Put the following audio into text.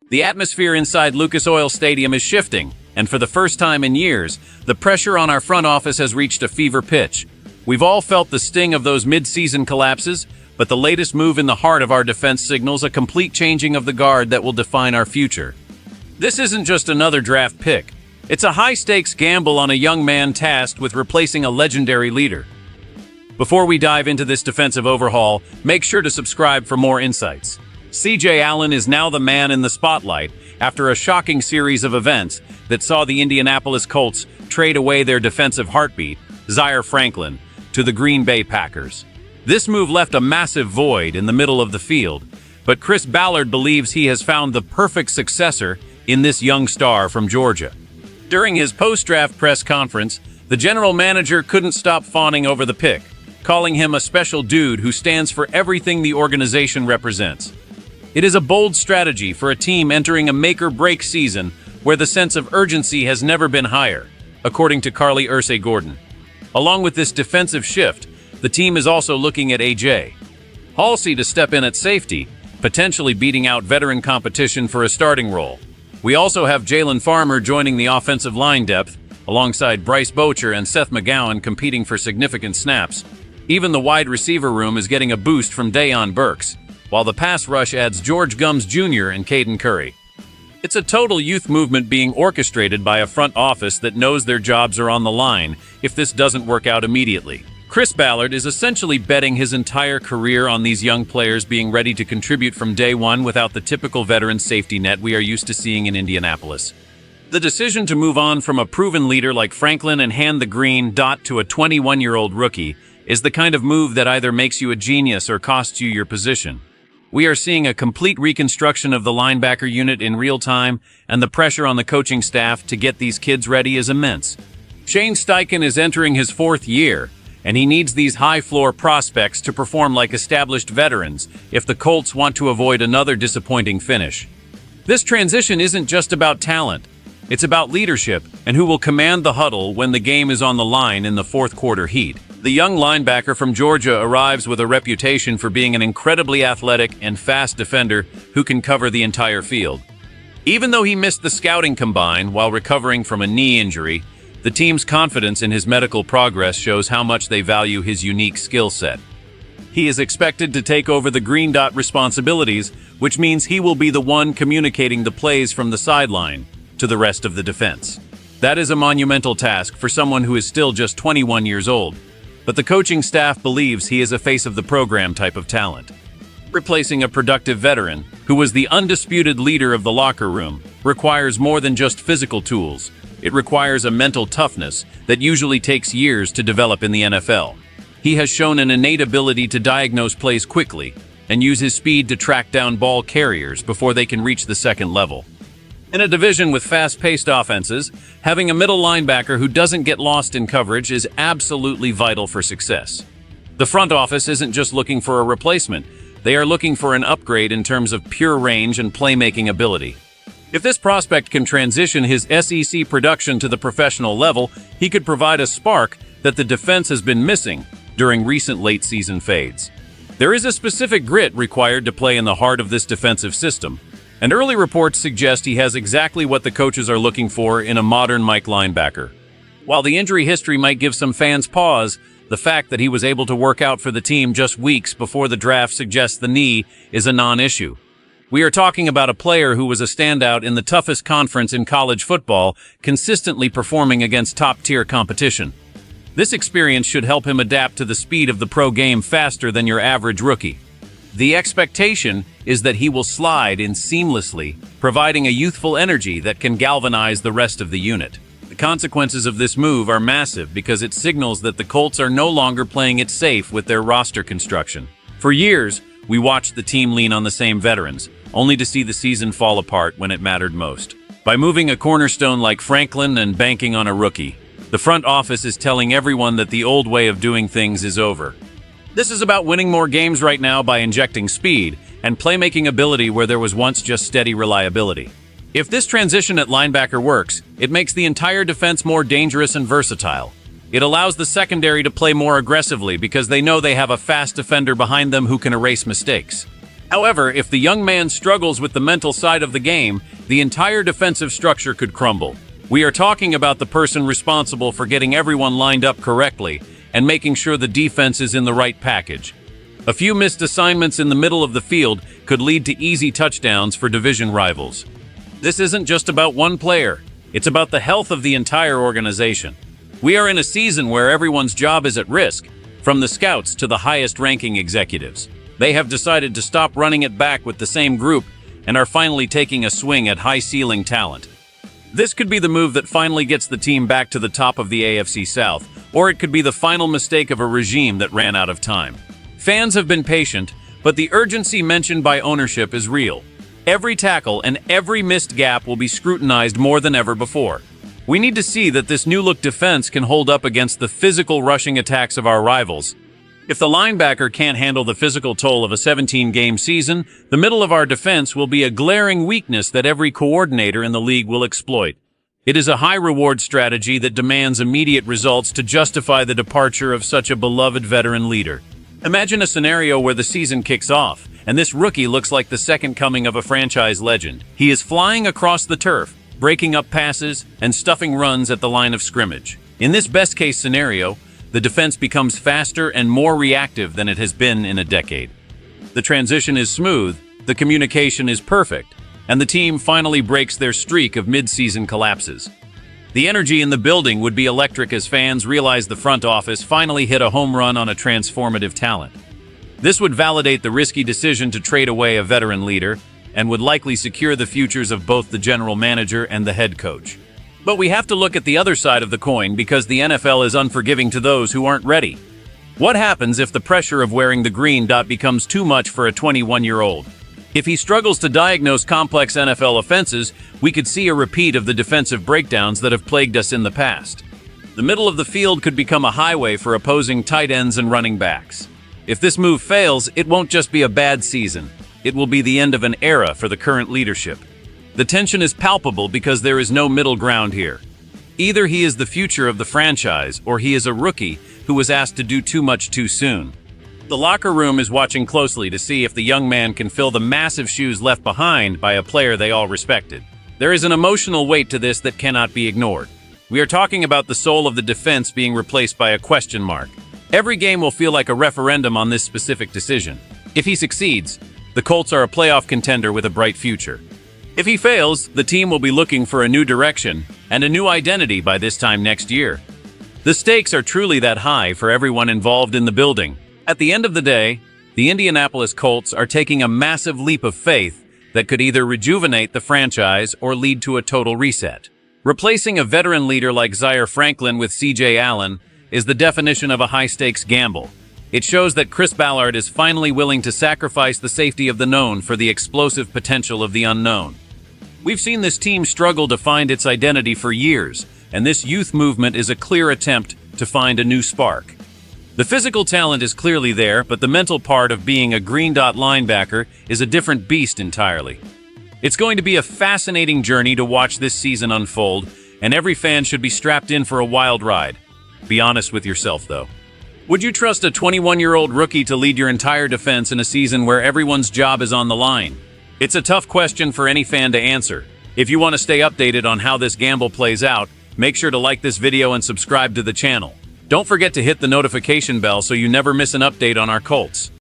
The atmosphere inside Lucas Oil Stadium is shifting, and for the first time in years, the pressure on our front office has reached a fever pitch. We've all felt the sting of those mid-season collapses, but the latest move in the heart of our defense signals a complete changing of the guard that will define our future. This isn't just another draft pick. It's a high-stakes gamble on a young man tasked with replacing a legendary leader. Before we dive into this defensive overhaul, make sure to subscribe for more insights. C.J. Allen is now the man in the spotlight after a shocking series of events that saw the Indianapolis Colts trade away their defensive heartbeat, Zaire Franklin, to the Green Bay Packers. This move left a massive void in the middle of the field, but Chris Ballard believes he has found the perfect successor in this young star from Georgia. During his post-draft press conference, the general manager couldn't stop fawning over the pick, calling him a special dude who stands for everything the organization represents. It is a bold strategy for a team entering a make-or-break season where the sense of urgency has never been higher, according to Carly Ursay-Gordon. Along with this defensive shift, the team is also looking at A.J. Halsey to step in at safety, potentially beating out veteran competition for a starting role. We also have Jalen Farmer joining the offensive line depth, alongside Bryce Boecher and Seth McGowan competing for significant snaps. Even the wide receiver room is getting a boost from Dayon Burks, while the pass rush adds George Gums Jr. and Caden Curry. It's a total youth movement being orchestrated by a front office that knows their jobs are on the line if this doesn't work out immediately. Chris Ballard is essentially betting his entire career on these young players being ready to contribute from day one without the typical veteran safety net we are used to seeing in Indianapolis. The decision to move on from a proven leader like Franklin and hand the green dot to a 21-year-old rookie is the kind of move that either makes you a genius or costs you your position. We are seeing a complete reconstruction of the linebacker unit in real time, and the pressure on the coaching staff to get these kids ready is immense. Shane Steichen is entering his fourth year, and he needs these high-floor prospects to perform like established veterans if the Colts want to avoid another disappointing finish. This transition isn't just about talent. It's about leadership and who will command the huddle when the game is on the line in the fourth quarter heat. The young linebacker from Georgia arrives with a reputation for being an incredibly athletic and fast defender who can cover the entire field. Even though he missed the scouting combine while recovering from a knee injury, the team's confidence in his medical progress shows how much they value his unique skill set. He is expected to take over the green dot responsibilities, which means he will be the one communicating the plays from the sideline to the rest of the defense. That is a monumental task for someone who is still just 21 years old, but the coaching staff believes he is a face of the program type of talent. Replacing a productive veteran, who was the undisputed leader of the locker room, requires more than just physical tools. It requires a mental toughness that usually takes years to develop in the NFL. He has shown an innate ability to diagnose plays quickly and use his speed to track down ball carriers before they can reach the second level. In a division with fast-paced offenses, having a middle linebacker who doesn't get lost in coverage is absolutely vital for success. The front office isn't just looking for a replacement. They are looking for an upgrade in terms of pure range and playmaking ability. If this prospect can transition his SEC production to the professional level, he could provide a spark that the defense has been missing during recent late-season fades. There is a specific grit required to play in the heart of this defensive system, and early reports suggest he has exactly what the coaches are looking for in a modern Mike linebacker. While the injury history might give some fans pause, the fact that he was able to work out for the team just weeks before the draft suggests the knee is a non-issue. We are talking about a player who was a standout in the toughest conference in college football, consistently performing against top-tier competition. This experience should help him adapt to the speed of the pro game faster than your average rookie. The expectation is that he will slide in seamlessly, providing a youthful energy that can galvanize the rest of the unit. The consequences of this move are massive because it signals that the Colts are no longer playing it safe with their roster construction. For years, we watched the team lean on the same veterans, only to see the season fall apart when it mattered most. By moving a cornerstone like Franklin and banking on a rookie, the front office is telling everyone that the old way of doing things is over. This is about winning more games right now by injecting speed and playmaking ability where there was once just steady reliability. If this transition at linebacker works, it makes the entire defense more dangerous and versatile. It allows the secondary to play more aggressively because they know they have a fast defender behind them who can erase mistakes. However, if the young man struggles with the mental side of the game, the entire defensive structure could crumble. We are talking about the person responsible for getting everyone lined up correctly and making sure the defense is in the right package. A few missed assignments in the middle of the field could lead to easy touchdowns for division rivals. This isn't just about one player. It's about the health of the entire organization. We are in a season where everyone's job is at risk, from the scouts to the highest-ranking executives. They have decided to stop running it back with the same group and are finally taking a swing at high-ceiling talent. This could be the move that finally gets the team back to the top of the AFC South, or it could be the final mistake of a regime that ran out of time. Fans have been patient, but the urgency mentioned by ownership is real. Every tackle and every missed gap will be scrutinized more than ever before. We need to see that this new-look defense can hold up against the physical rushing attacks of our rivals. If the linebacker can't handle the physical toll of a 17-game season, the middle of our defense will be a glaring weakness that every coordinator in the league will exploit. It is a high-reward strategy that demands immediate results to justify the departure of such a beloved veteran leader. Imagine a scenario where the season kicks off, and this rookie looks like the second coming of a franchise legend. He is flying across the turf, breaking up passes, and stuffing runs at the line of scrimmage. In this best-case scenario, the defense becomes faster and more reactive than it has been in a decade. The transition is smooth, the communication is perfect, and the team finally breaks their streak of mid-season collapses. The energy in the building would be electric as fans realize the front office finally hit a home run on a transformative talent. This would validate the risky decision to trade away a veteran leader and would likely secure the futures of both the general manager and the head coach. But we have to look at the other side of the coin because the NFL is unforgiving to those who aren't ready. What happens if the pressure of wearing the green dot becomes too much for a 21-year-old? If he struggles to diagnose complex NFL offenses, we could see a repeat of the defensive breakdowns that have plagued us in the past. The middle of the field could become a highway for opposing tight ends and running backs. If this move fails, it won't just be a bad season. It will be the end of an era for the current leadership. The tension is palpable because there is no middle ground here. Either he is the future of the franchise, or he is a rookie who was asked to do too much too soon. The locker room is watching closely to see if the young man can fill the massive shoes left behind by a player they all respected. There is an emotional weight to this that cannot be ignored. We are talking about the soul of the defense being replaced by a question mark. Every game will feel like a referendum on this specific decision. If he succeeds, the Colts are a playoff contender with a bright future. If he fails, the team will be looking for a new direction and a new identity by this time next year. The stakes are truly that high for everyone involved in the building. At the end of the day, the Indianapolis Colts are taking a massive leap of faith that could either rejuvenate the franchise or lead to a total reset. Replacing a veteran leader like Zaire Franklin with C.J. Allen is the definition of a high-stakes gamble. It shows that Chris Ballard is finally willing to sacrifice the safety of the known for the explosive potential of the unknown. We've seen this team struggle to find its identity for years, and this youth movement is a clear attempt to find a new spark. The physical talent is clearly there, but the mental part of being a green dot linebacker is a different beast entirely. It's going to be a fascinating journey to watch this season unfold, and every fan should be strapped in for a wild ride. Be honest with yourself, though. Would you trust a 21-year-old rookie to lead your entire defense in a season where everyone's job is on the line? It's a tough question for any fan to answer. If you want to stay updated on how this gamble plays out, make sure to like this video and subscribe to the channel. Don't forget to hit the notification bell so you never miss an update on our Colts.